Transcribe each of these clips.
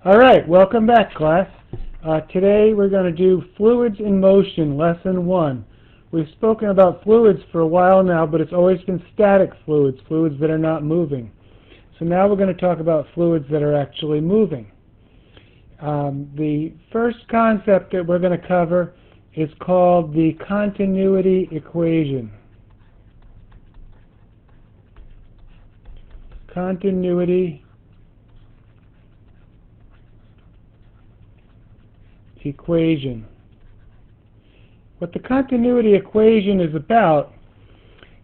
All right, welcome back, class. Today we're going to do Fluids in Motion, Lesson 1. We've spoken about fluids for a while now, but it's always been static fluids, fluids that are not moving. So now we're going to talk about fluids that are actually moving. The first concept that we're going to cover is called the continuity equation. Continuity equation. What the continuity equation is about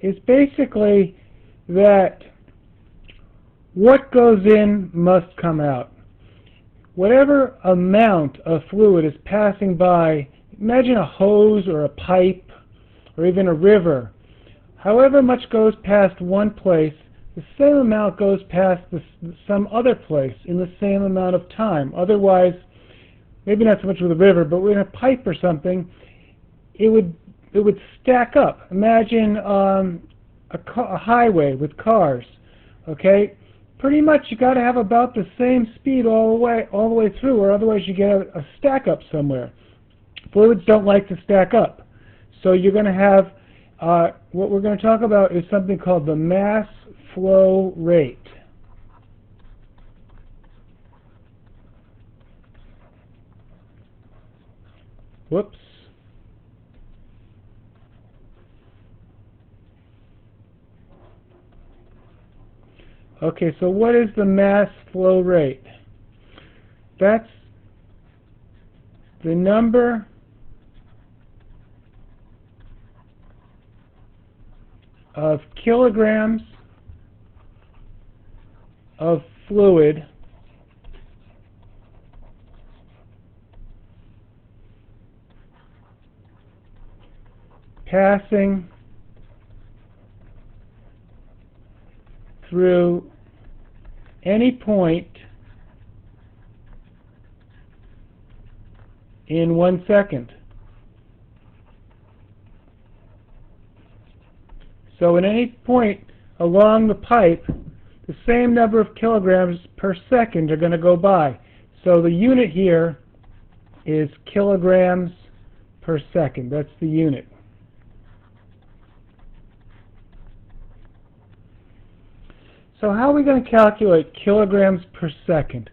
is basically that what goes in must come out. Whatever amount of fluid is passing by, imagine a hose or a pipe or even a river, however much goes past one place, the same amount goes past some other place in the same amount of time. Otherwise, maybe not so much with a river, but with a pipe or something, it would stack up. Imagine a highway with cars. Okay, pretty much you got to have about the same speed all the way through, or otherwise you get a stack up somewhere. Fluids don't like to stack up, so you're going to have what we're going to talk about is something called the mass flow rate. Whoops. Okay, so what is the mass flow rate? That's the number of kilograms of fluid passing through any point in 1 second. So at any point along the pipe, the same number of kilograms per second are going to go by. So the unit here is kilograms per second. That's the unit. So how are we going to calculate kilograms per second?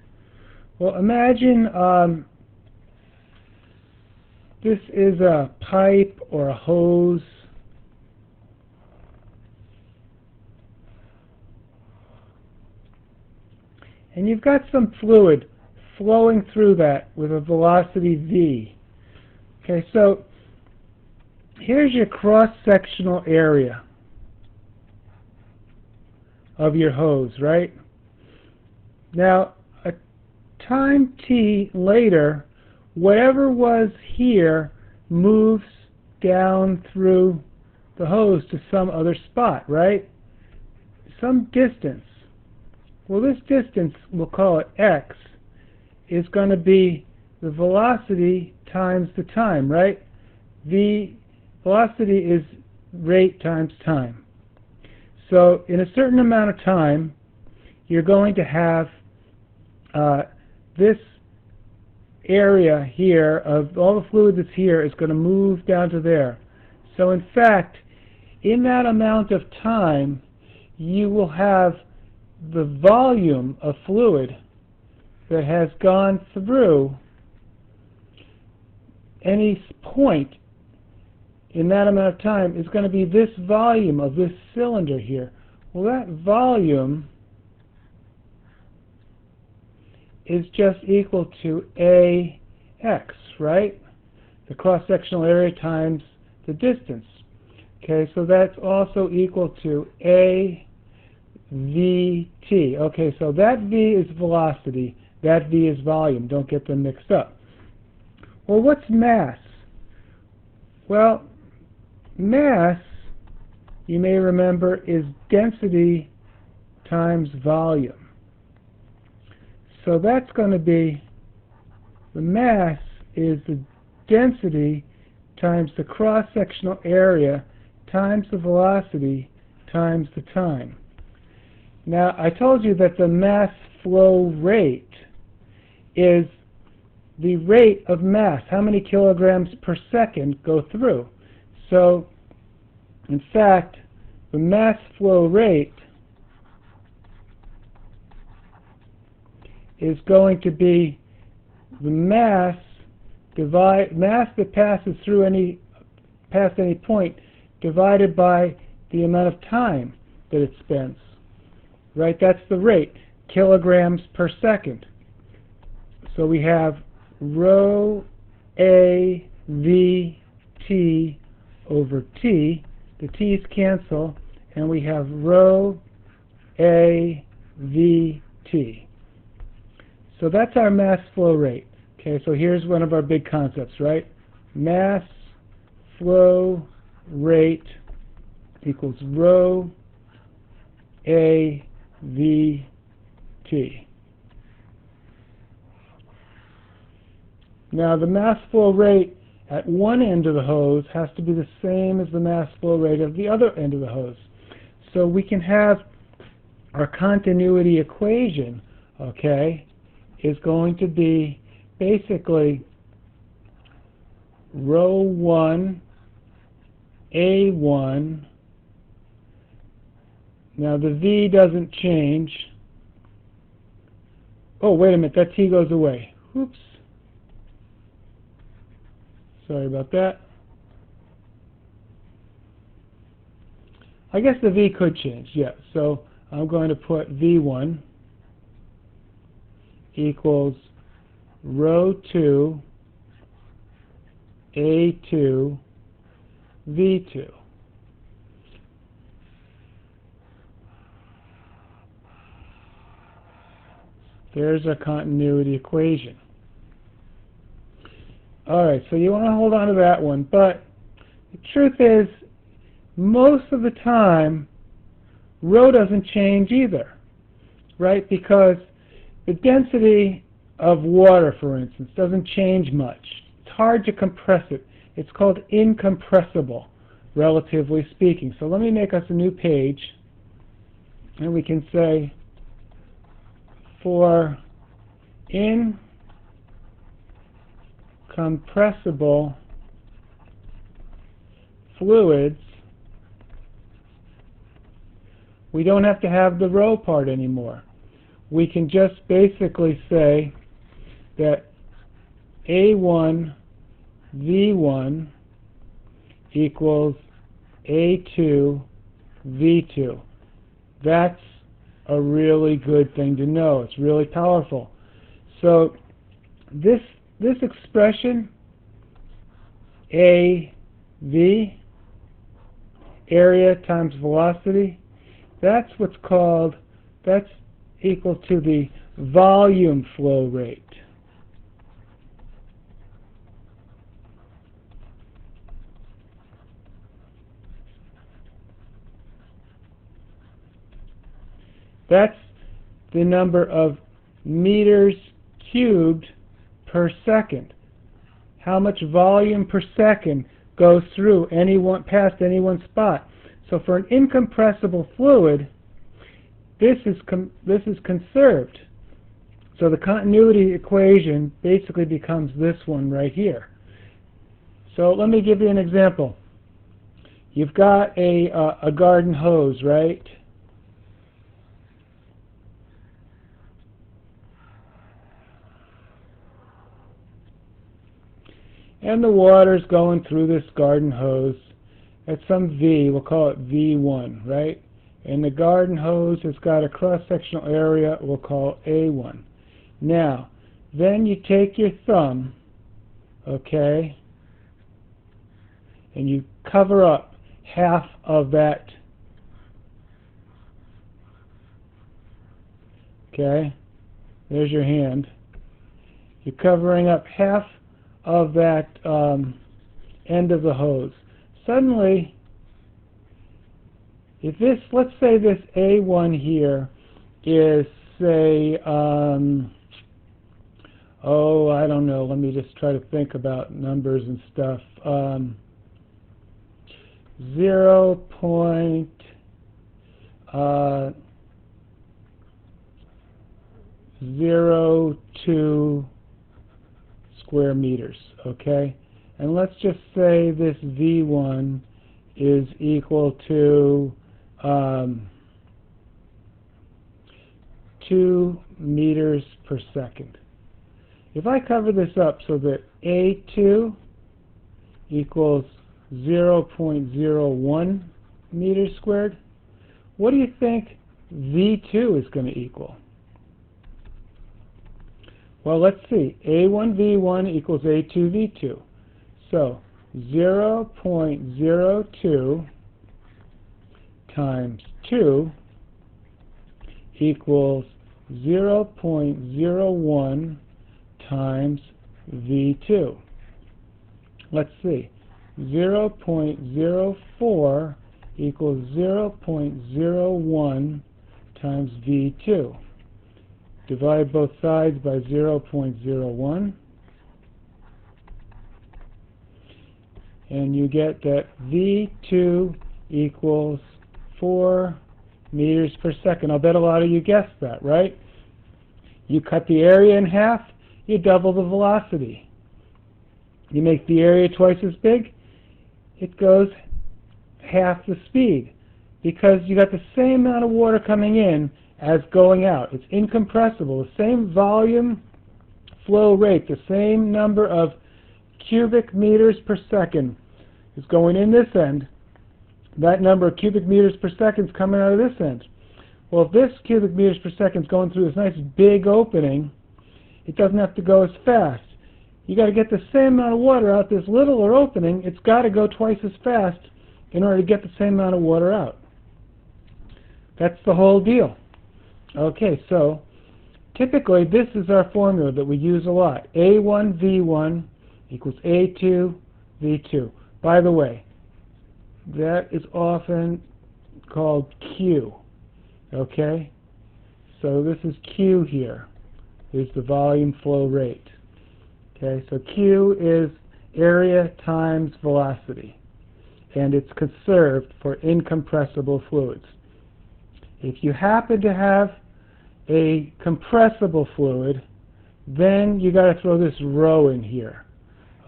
Well, imagine this is a pipe or a hose. And you've got some fluid flowing through that with a velocity v. Okay, so here's your cross-sectional area of your hose, right? Now, a time t later, whatever was here moves down through the hose to some other spot, right? Some distance. Well, this distance, we'll call it x, is going to be the velocity times the time, right? The velocity is rate times time. So in a certain amount of time, you're going to have this area here of all the fluid that's here is going to move down to there. So in fact, in that amount of time, you will have the volume of fluid that has gone through any point in that amount of time is going to be this volume of this cylinder here. Well, that volume is just equal to AX, right? The cross-sectional area times the distance. Okay, so that's also equal to AVT. Okay, so that V is velocity, that V is volume. Don't get them mixed up. Well, what's mass? Well, mass, you may remember, is density times volume. So that's going to be, the mass is the density times the cross-sectional area times the velocity times the time. Now, I told you that the mass flow rate is the rate of mass, how many kilograms per second go through. So, in fact, the mass flow rate is going to be the mass that passes through past any point divided by the amount of time that it spends. Right? That's the rate, kilograms per second. So we have rho A V T over T. The T's cancel, and we have rho A V T. So that's our mass flow rate. Okay, so here's one of our big concepts, right? Mass flow rate equals rho A V T. Now the mass flow rate at one end of the hose has to be the same as the mass flow rate of the other end of the hose. So we can have our continuity equation, okay, is going to be basically rho 1 A1. Now the V doesn't change. Oh, wait a minute, that T goes away. Oops. Sorry about that. I guess the V could change, yeah. So I'm going to put V1 equals rho 2 A2 V2. There's our continuity equation. Alright, so you want to hold on to that one, but the truth is, most of the time, rho doesn't change either, right? Because the density of water, for instance, doesn't change much. It's hard to compress it. It's called incompressible, relatively speaking. So let me make us a new page, and we can say, for incompressible fluids, we don't have to have the rho part anymore. We can just basically say that A1 V1 equals A2 V2. That's a really good thing to know. It's really powerful. So this expression, AV, area times velocity, that's equal to the volume flow rate. That's the number of meters cubed per second. How much volume per second goes through past any one spot. So for an incompressible fluid, this is conserved. So the continuity equation basically becomes this one right here. So let me give you an example. You've got a garden hose, right? And the water's going through this garden hose at some V, we'll call it V1, right? And the garden hose has got a cross-sectional area we'll call A1. Now, then you take your thumb, okay, and you cover up half of that, okay? There's your hand. You're covering up half of that end of the hose. Suddenly, if this, let's say this A1 here is, say, oh, I don't know, let me just try to think about numbers and stuff. 0.0 0.02 square meters, okay? And let's just say this V1 is equal to 2 meters per second. If I cover this up so that A2 equals 0.01 meters squared, what do you think V2 is going to equal? Well, let's see. A1V1 equals A2V2. So 0.02 times 2 equals 0.01 times V2. Let's see. 0.04 equals 0.01 times V2. Divide both sides by 0.01, and you get that V2 equals 4 meters per second. I'll bet a lot of you guessed that, right? You cut the area in half, you double the velocity. You make the area twice as big, it goes half the speed, because you got the same amount of water coming in as going out. It's incompressible. The same volume flow rate, the same number of cubic meters per second is going in this end. That number of cubic meters per second is coming out of this end. Well, if this cubic meters per second is going through this nice big opening, it doesn't have to go as fast. You got to get the same amount of water out this littler opening. It's got to go twice as fast in order to get the same amount of water out. That's the whole deal. Okay, so typically this is our formula that we use a lot. A1V1 equals A2V2. By the way, that is often called Q. Okay? So this is Q here. Is the volume flow rate. Okay, so Q is area times velocity, and it's conserved for incompressible fluids. If you happen to have a compressible fluid, then you got to throw this rho in here.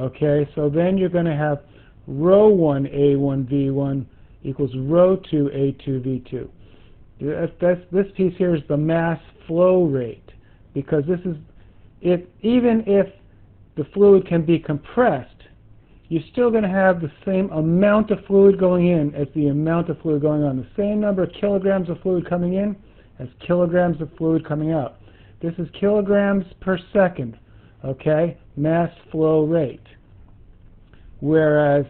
Okay, so then you're going to have rho 1 A1V1 equals rho 2 A2V2. This piece here is the mass flow rate, because this is, even if the fluid can be compressed, you're still going to have the same amount of fluid going in as the amount of fluid going on. The same number of kilograms of fluid coming in as kilograms of fluid coming out. This is kilograms per second, okay, mass flow rate. Whereas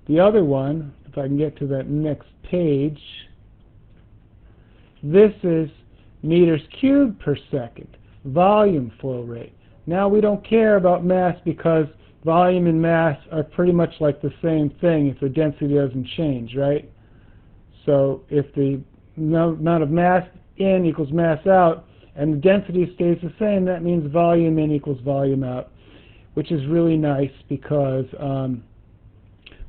the other one, if I can get to that next page, this is meters cubed per second, volume flow rate. Now we don't care about mass because volume and mass are pretty much like the same thing if the density doesn't change, right? So if the amount of mass in equals mass out and the density stays the same, that means volume in equals volume out, which is really nice because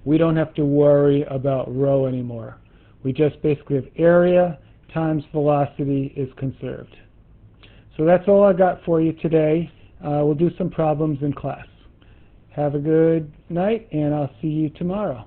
we don't have to worry about rho anymore. We just basically have area times velocity is conserved. So that's all I got for you today. We'll do some problems in class. Have a good night, and I'll see you tomorrow.